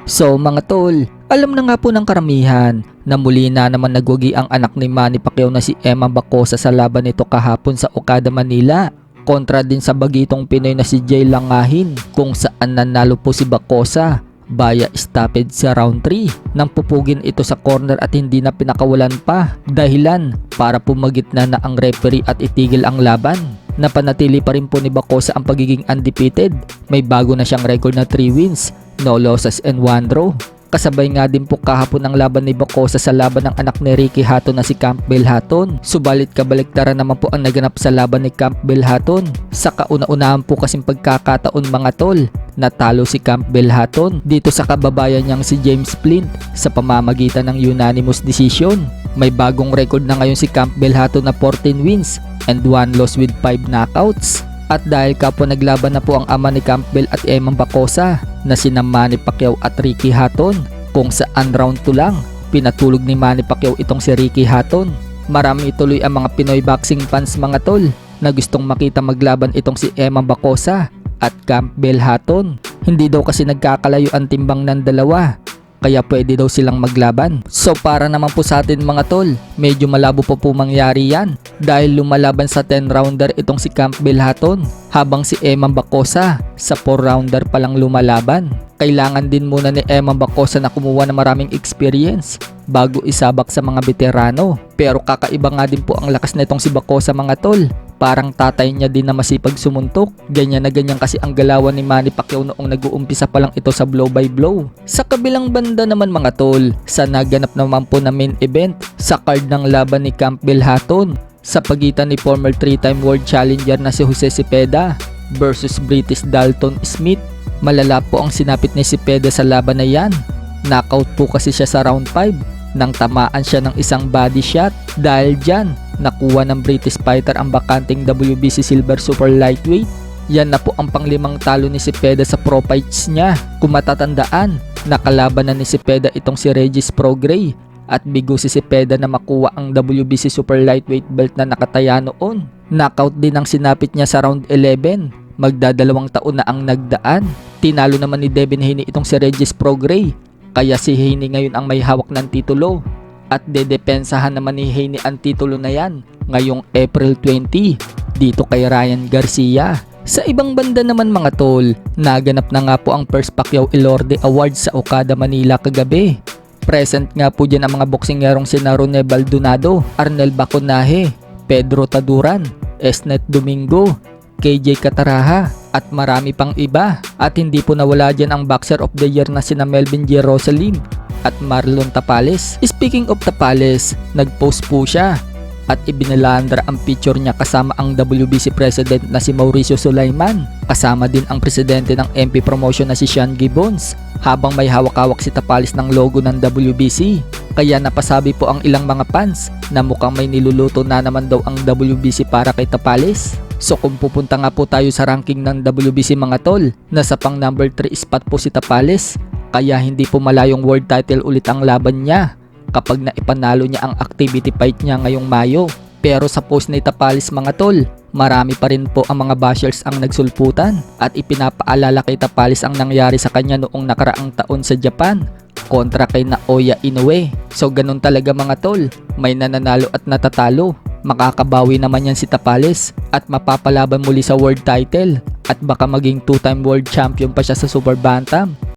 So mga tol, alam na nga po ng karamihan na muli na naman nagwagi ang anak ni Manny Pacquiao na si Emma Bacosa sa laban nito kahapon sa Okada, Manila. Kontra din sa bagitong Pinoy na si Jay Langahin kung saan nanalo po si Bacosa via stoppage sa round 3 nang pupugin ito sa corner at hindi na pinakawalan pa, dahilan para pumagitna na ang referee at itigil ang laban. Napanatili pa rin po ni Bacosa ang pagiging undefeated. May bago na siyang record na 3 wins, no losses and 1 draw. Kasabay nga din po kahapon ang laban ni Bacosa sa laban ng anak ni Ricky Hatton na si Campbell Hatton. Subalit kabaliktaran naman po ang naganap sa laban ni Campbell Hatton. Sa kauna-unahan po kasing pagkakataon mga tol, natalo si Campbell Hatton dito sa kababayan niyang si James Flint sa pamamagitan ng unanimous decision. May bagong record na ngayon si Campbell Hatton na 14 wins and 1 loss with 5 knockouts. At dahil kapwa naglaban na po ang ama ni Campbell at Emma Bacosa na sina Manny Pacquiao at Ricky Hatton, kung saan round 2 lang pinatulog ni Manny Pacquiao itong si Ricky Hatton. Marami tuloy ang mga Pinoy boxing fans mga tol na gustong makita maglaban itong si Emma Bacosa at Campbell Hatton. Hindi daw kasi nagkakalayo ang timbang ng dalawa, kaya pwede daw silang maglaban. So para naman po sa atin mga tol, medyo malabo pa po mangyari yan dahil lumalaban sa 10 rounder itong si Campbell Hatton habang si Emma Bacosa sa 4 rounder palang lumalaban. Kailangan din muna ni Emma Bacosa na kumuha ng maraming experience bago isabak sa mga veterano. Pero kakaiba nga din po ang lakas na itong si Bacosa mga tol. Parang tatay niya din na masipag sumuntok. Ganyan na ganyan kasi ang galawan ni Manny Pacquiao noong nag-uumpisa pa lang ito sa blow by blow. Sa kabilang banda naman mga tol, sa naganap naman po na main event sa card ng laban ni Campbell Hatton sa pagitan ni former 3-time world challenger na si Jose Cepeda versus British Dalton Smith. Malala po ang sinapit ni Cepeda sa laban na yan. Knockout po kasi siya sa round 5 nang tamaan siya ng isang body shot. Dahil dyan, nakuha ng British fighter ang bakanting WBC Silver Super Lightweight. Yan na po ang panglimang talo ni Cepeda sa pro fights niya. Kung matatandaan, nakalaban na ni Cepeda itong si Regis Prograis at bigo si Cepeda na makuha ang WBC Super Lightweight belt na nakataya noon. Knockout din ang sinapit niya sa round 11. Magdadalawang taon na ang nagdaan. Tinalo naman ni Devin Haney itong si Regis Prograis, kaya si Haney ngayon ang may hawak ng titulo. At dedepensahan naman ni Haney ang titulo na yan ngayong April 20 dito kay Ryan Garcia. Sa ibang banda naman mga tol, naganap na nga po ang first Pacquiao Elorde Awards sa Okada, Manila kagabi. Present nga po dyan ang mga boksingerong sina Rone Baldonado, Arnel Baconaje, Pedro Taduran, Esnet Domingo, KJ Cataraha at marami pang iba. At hindi po nawala dyan ang Boxer of the Year na sina Melvin J. Rosalim at Marlon Tapales. Speaking of Tapales, nag-post po siya at ibinalandra ang picture niya kasama ang WBC President na si Mauricio Sulaiman. Kasama din ang presidente ng MP Promotion na si Sean Gibbons habang may hawak-hawak si Tapales ng logo ng WBC. Kaya napasabi po ang ilang mga fans na mukhang may niluluto na naman daw ang WBC para kay Tapales. So kung pupunta nga po tayo sa ranking ng WBC mga tol, nasa pang number 3 spot po si Tapales. Kaya hindi po malayong world title ulit ang laban niya kapag naipanalo niya ang activity fight niya ngayong Mayo. Pero sa post ni Tapales mga tol, marami pa rin po ang mga bashers ang nagsulputan at ipinapaalala kay Tapales ang nangyari sa kanya noong nakaraang taon sa Japan kontra kay Naoya Inoue. So ganun talaga mga tol, may nananalo at natatalo. Makakabawi naman yan si Tapales at mapapalaban muli sa world title at baka maging 2-time world champion pa siya sa Super Bantam.